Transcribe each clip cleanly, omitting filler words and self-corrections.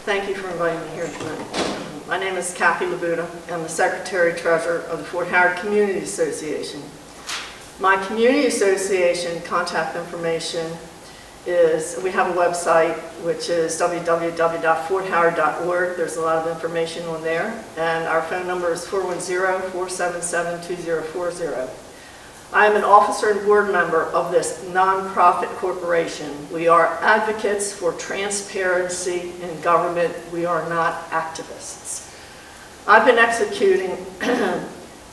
Thank you for inviting me here tonight. My name is Kathy Labuda. I'm the Secretary-Treasurer of the Fort Howard Community Association. My community association contact information is, we have a website which is www.forthoward.org. There's a lot of information on there. And our phone number is 410-477-2040. I am an officer and board member of this nonprofit corporation. We are advocates for transparency in government. We are not activists. I've been executing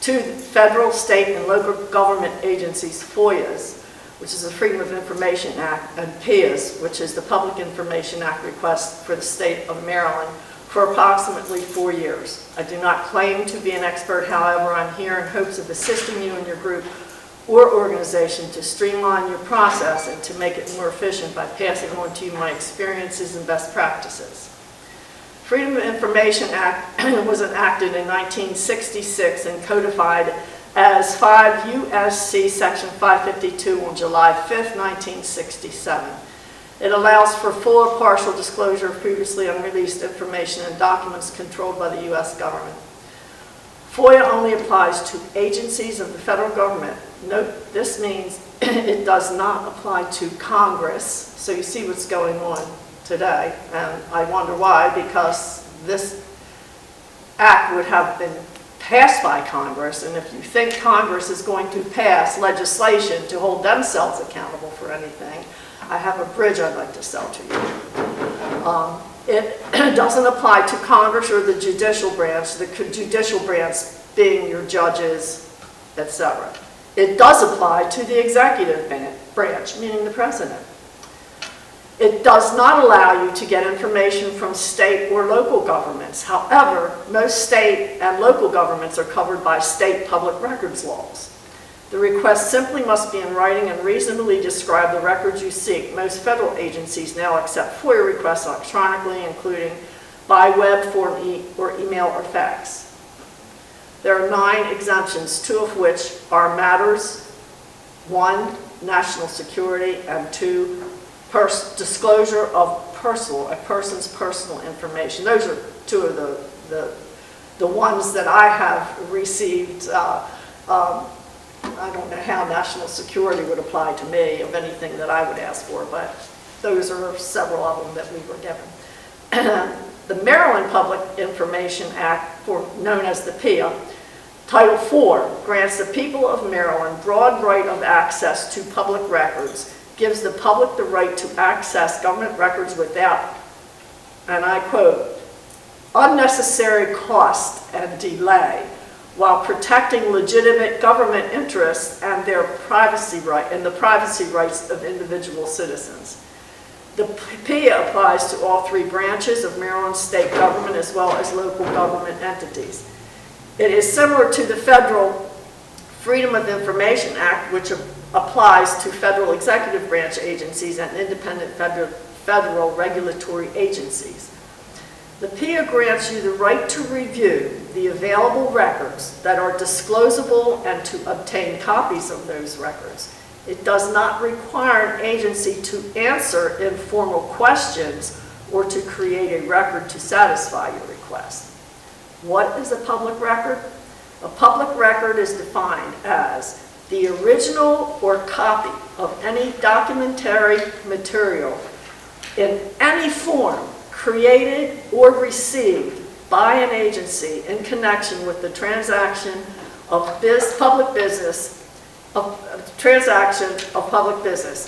two federal, state, and local government agencies' FOIAs, which is the Freedom of Information Act, and PIAs, which is the Public Information Act request for the state of Maryland, for approximately 4 years. I do not claim to be an expert, however, I'm here in hopes of assisting you and your group or organization to streamline your process and to make it more efficient by passing on to you my experiences and best practices. Freedom of Information Act was enacted in 1966 and codified as 5 U.S.C. Section 552 on July 5th, 1967. It allows for full or partial disclosure of previously unreleased information and documents controlled by the U.S. government. FOIA only applies to agencies of the federal government. Note, this means it does not apply to Congress. So you see what's going on today, and I wonder why, because this act would have been passed by Congress, and if you think Congress is going to pass legislation to hold themselves accountable for anything, I have a bridge I'd like to sell to you. It doesn't apply to Congress or the judicial branch, the judicial branch being your judges, etc. It does apply to the executive branch, meaning the president. It does not allow you to get information from state or local governments. However, most state and local governments are covered by state public records laws. The request simply must be in writing and reasonably describe the records you seek. Most federal agencies now accept FOIA requests electronically, including by web, form, or email or fax. There are 9 exemptions, 2 of which are matters: 1, national security, and 2, disclosure of a person's personal information. Those are 2 of the ones that I have received. I don't know how national security would apply to me of anything that I would ask for, but those are several of them that we were given. The Maryland Public Information Act, known as the PIA, Title IV, grants the people of Maryland broad right of access to public records, gives the public the right to access government records without, and I quote, unnecessary cost and delay, while protecting legitimate government interests and their privacy right and the privacy rights of individual citizens. The PIA applies to all 3 branches of Maryland state government as well as local government entities. It is similar to the federal Freedom of Information Act, which applies to federal executive branch agencies and independent federal regulatory agencies. The PIA grants you the right to review the available records that are disclosable and to obtain copies of those records. It does not require an agency to answer informal questions or to create a record to satisfy your request. What is a public record? A public record is defined as the original or copy of any documentary material in any form created or received by an agency in connection with the transaction of public business.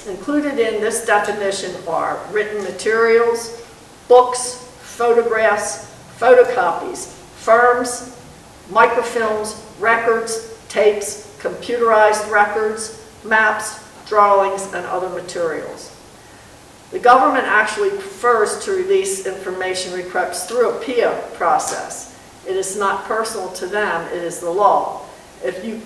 Included in this definition are written materials, books, photographs, photocopies, films, microfilms, records, tapes, computerized records, maps, drawings, and other materials. The government actually prefers to release information requests through a PIA process. It is not personal to them, it is the law. If you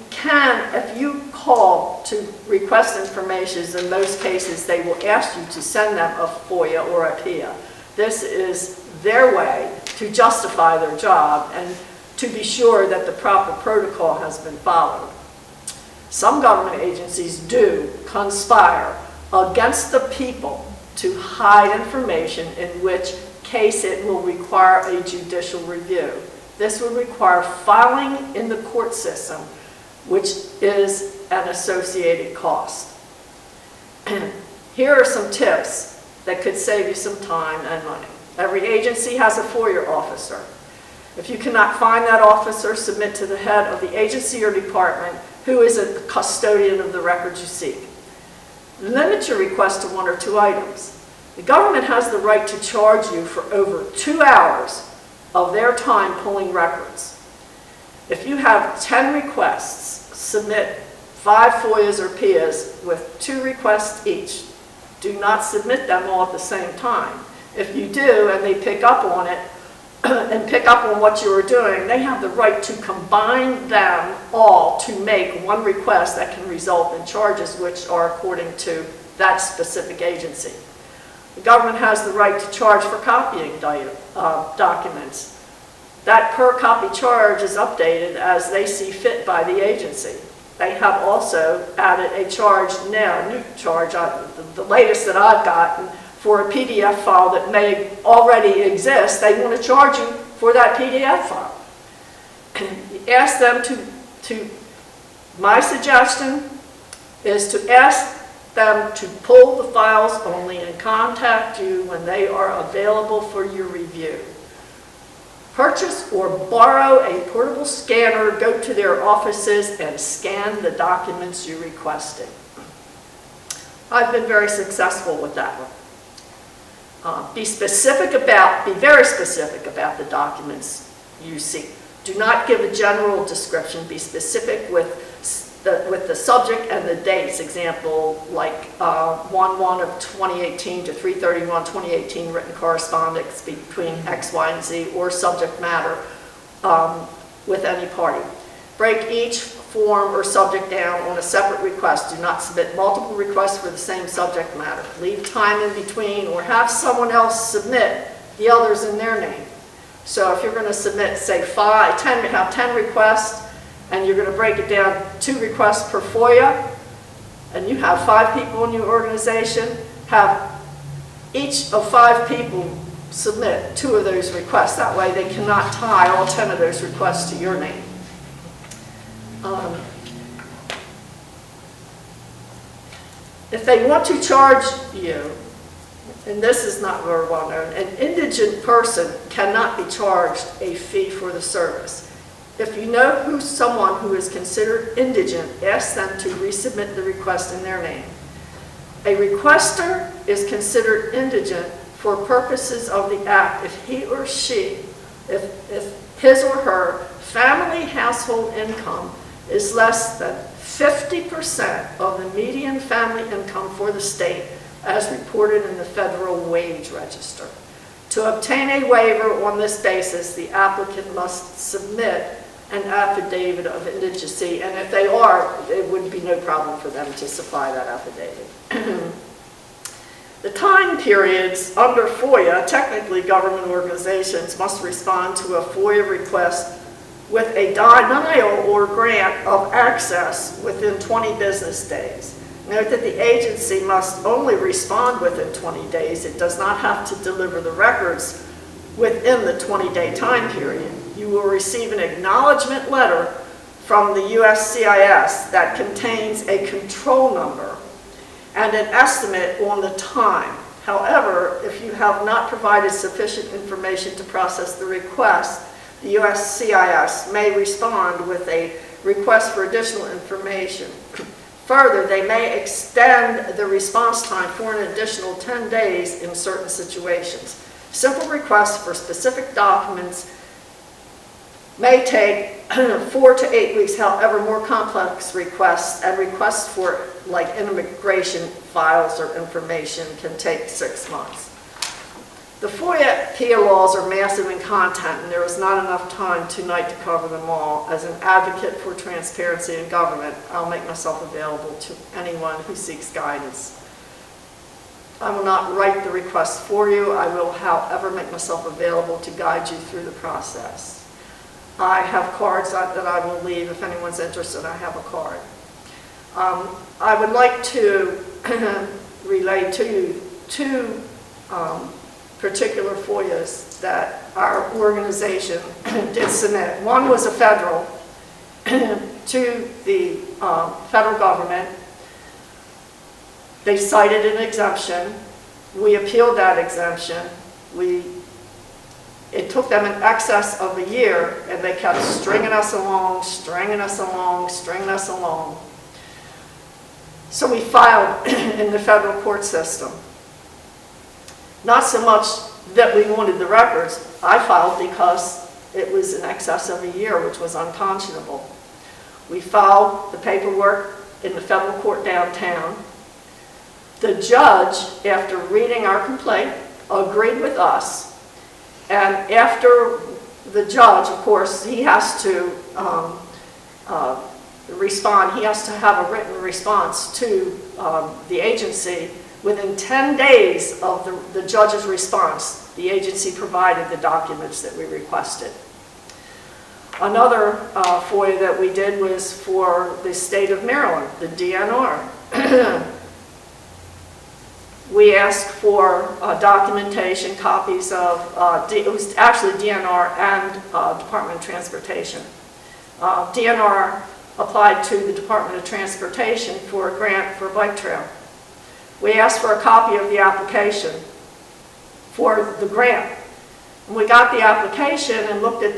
call to request information, in most cases they will ask you to send them a FOIA or a PIA. This is their way to justify their job and to be sure that the proper protocol has been followed. Some government agencies do conspire against the people to hide information in which case it will require a judicial review. This would require filing in the court system, which is an associated cost. Here are some tips that could save you some time and money. Every agency has a FOIA officer. If you cannot find that officer, submit to the head of the agency or department who is a custodian of the records you seek. Limit your request to 1 or 2 items. The government has the right to charge you for over 2 hours of their time pulling records. If you have 10 requests, submit 5 FOIAs or PIAs with 2 requests each. Do not submit them all at the same time. If you do and they pick up on it and pick up on what you are doing, they have the right to combine them all to make one request that can result in charges which are according to that specific agency. The government has the right to charge for copying documents. That per copy charge is updated as they see fit by the agency. They have also added a charge now, a new charge, the latest that I've gotten, for a PDF file that may already exist. They want to charge you for that PDF file. Ask them my suggestion is to ask them to pull the files only and contact you when they are available for your review. Purchase or borrow a portable scanner, go to their offices and scan the documents you requested. I've been very successful with that one. Be very specific about the documents you seek. Do not give a general description. Be specific with the subject and the dates. Example, like 1/1 of 2018 to 3/31/2018 written correspondence between X, Y, and Z, or subject matter with any party. Break each form or subject down on a separate request. Do not submit multiple requests for the same subject matter. Leave time in between or have someone else submit the others in their name. So if you're going to submit, say, 10 requests, and you're going to break it down 2 requests per FOIA, and you have 5 people in your organization, have each of 5 people submit 2 of those requests. That way they cannot tie all 10 of those requests to your name. If they want to charge you, and this is not very well known, an indigent person cannot be charged a fee for the service. If you know someone who is considered indigent, ask them to resubmit the request in their name. A requester is considered indigent for purposes of the Act if he or she, if his or her family household income is less than 50% of the median family income for the state as reported in the Federal Wage Register. To obtain a waiver on this basis, the applicant must submit an affidavit of indigency, and if they are, it would be no problem for them to supply that affidavit. The time periods under FOIA, technically government organizations must respond to a FOIA request with a denial or grant of access within 20 business days. Note that the agency must only respond within 20 days. It does not have to deliver the records within the 20-day time period. You will receive an acknowledgement letter from the USCIS that contains a control number and an estimate on the time. However, if you have not provided sufficient information to process the request, the USCIS may respond with a request for additional information. Further, they may extend the response time for an additional 10 days in certain situations. Simple requests for specific documents may take 4 to 8 weeks. However, more complex requests and requests for like immigration files or information can take 6 months. The FOIA PIA laws are massive in content, and there is not enough time tonight to cover them all. As an advocate for transparency in government, I'll make myself available to anyone who seeks guidance. I will not write the request for you. I will, however, make myself available to guide you through the process. I have cards that I will leave. If anyone's interested, I have a card. I would like to relay to you 2 particular FOIAs that our organization did submit. One was a federal to the federal government. They cited an exemption. We appealed that exemption. It took them in excess of a year, and they kept stringing us along, stringing us along, stringing us along. So we filed in the federal court system. Not so much that we wanted the records. I filed because it was in excess of a year, which was unconscionable. We filed the paperwork in the federal court downtown. The judge, after reading our complaint, agreed with us. And after the judge, of course, he has to respond. He has to have a written response to the agency. Within 10 days of the judge's response, the agency provided the documents that we requested. Another FOIA that we did was for the state of Maryland, the DNR. We asked for documentation, copies of, it was actually DNR and Department of Transportation. DNR applied to the Department of Transportation for a grant for a bike trail. We asked for a copy of the application for the grant. And we got the application and looked at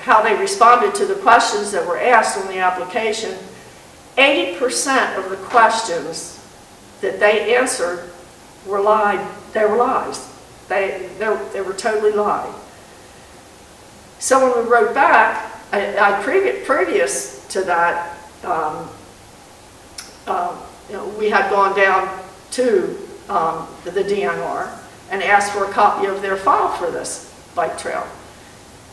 how they responded to the questions that were asked on the application. 80% of the questions that they answered were lied. They were lies. They were totally lied. So when we wrote back, previous to that, we had gone down to the DNR and asked for a copy of their file for this bike trail.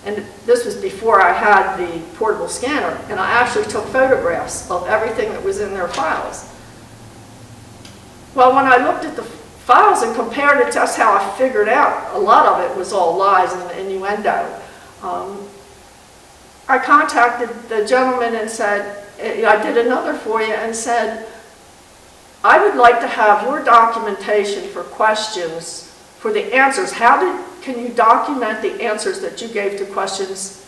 And this was before I had the portable scanner, and I actually took photographs of everything that was in their files. Well, when I looked at the files and compared it to that's how I figured out a lot of it was all lies and innuendo. I contacted the gentleman and said, I did another for you and said, I would like to have your documentation for questions, for the answers. Can you document the answers that you gave to questions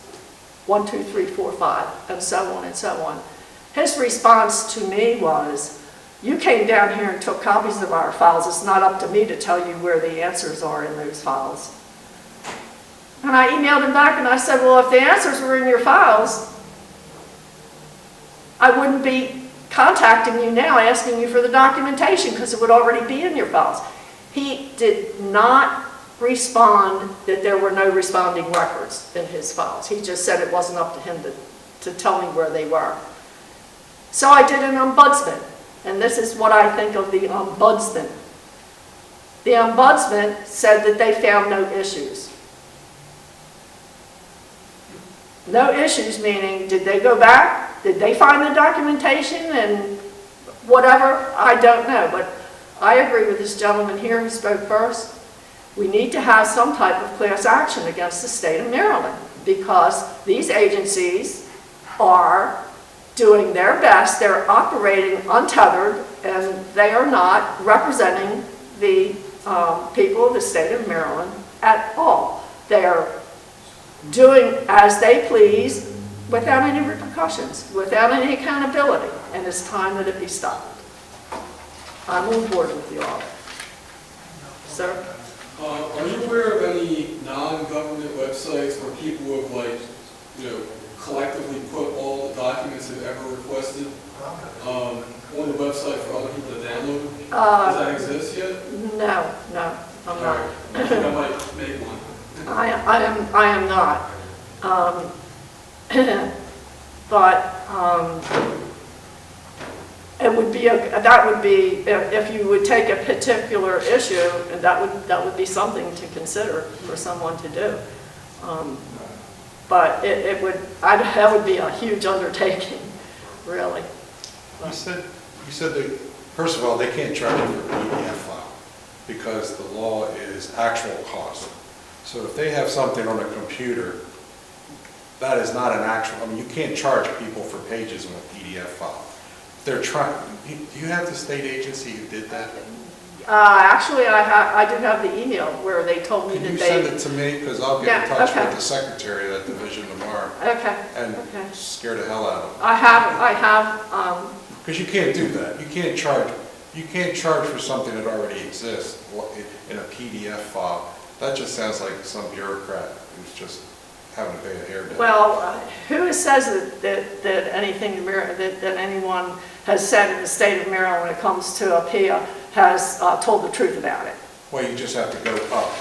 1, 2, 3, 4, 5, and so on and so on? His response to me was, you came down here and took copies of our files. It's not up to me to tell you where the answers are in those files. And I emailed him back and I said, well, if the answers were in your files, I wouldn't be contacting you now asking you for the documentation because it would already be in your files. He did not respond that there were no responding records in his files. He just said it wasn't up to him to tell me where they were. So I did an ombudsman, and this is what I think of the ombudsman. The ombudsman said that they found no issues. No issues meaning, did they go back? Did they find the documentation and whatever? I don't know, but I agree with this gentleman here who spoke first. We need to have some type of class action against the state of Maryland because these agencies are doing their best. They're operating untethered and they are not representing the people of the state of Maryland at all. They're doing as they please without any repercussions, without any accountability, and it's time that it be stopped. I'm on board with you all. Sir? Are you aware of any non-government websites where people have, collectively put all the documents they've ever requested on the website for other people to download? Does that exist yet? No, I'm not. I think I might make one. I am not. But it would be that would be if you would take a particular issue, and that would be something to consider for someone to do. But that would be a huge undertaking, really. You said that, first of all, they can't charge you for a PDF file because the law is actual cost. So if they have something on a computer, that is not an actual, you can't charge people for pages on a PDF file. They're trying, do you have the state agency who did that? Actually, I do have the email where they told me Can you that send they... it to me? Because I'll get Yeah, in touch okay. with the secretary of that division tomorrow Okay, and okay. scare the hell out of them. I have, Because you can't do that. You can't charge for something that already exists in a PDF file. That just sounds like some bureaucrat who's just having to pay a hair down. well, who says that anything, that anyone has said in the state of Maryland when it comes to a PIA has told the truth about it? Well, you just have to go up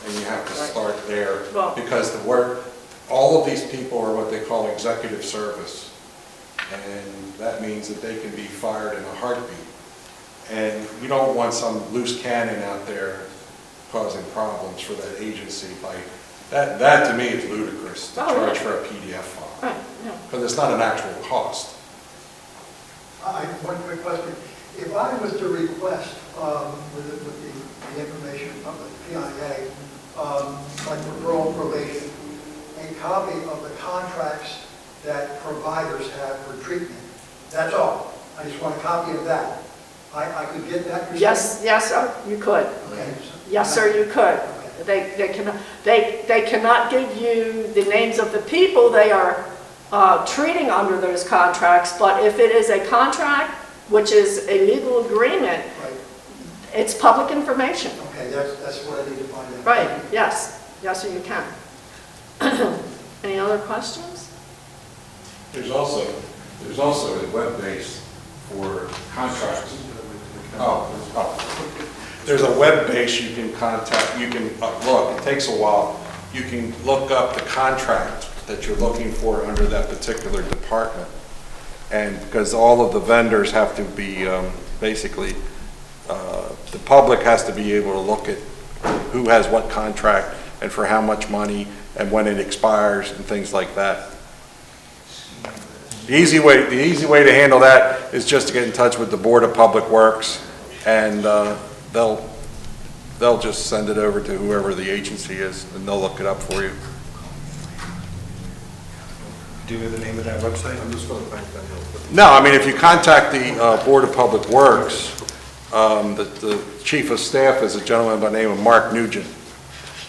and you have to Right. start there Well- because all of these people are what they call executive service. And that means that they can be fired in a heartbeat. And you don't want some loose cannon out there causing problems for that agency by, that to me is ludicrous to Oh, yeah. charge for a PDF file. Right, yeah. Because it's not an actual cost. One quick question. If I was to request with the information from the PIA, like for parole and probation, a copy of the contracts that providers have for treatment, that's all. I just want a copy of that. I could get that? you're saying? Yes, sir, you could. Okay. Yes, sir, you could. Okay. They cannot give you the names of the people they are treating under those contracts, but if it is a contract, which is a legal agreement, Right. it's public information. Okay, that's what I need to find out. Right, yes, yes, sir, you can. Any other questions? There's also a web base for contracts. There's a web base you can contact, you can look, it takes a while. You can look up the contract that you're looking for under that particular department. And because all of the vendors have to be, basically, the public has to be able to look at who has what contract and for how much money and when it expires and things like that. The easy way to handle that is just to get in touch with the Board of Public Works, and they'll just send it over to whoever the agency is, and they'll look it up for you. Do you know the name of that website? I'm just going to find that. No, I mean, if you contact the Board of Public Works, the chief of staff is a gentleman by the name of Mark Nugent.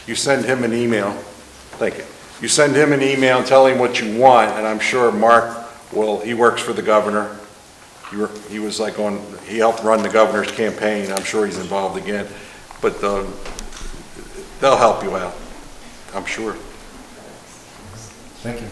You send him an email. Thank you. You send him an email and tell him what you want, and I'm sure Mark he works for the governor. He was like he helped run the governor's campaign. I'm sure he's involved again. But they'll help you out, I'm sure. Thank you.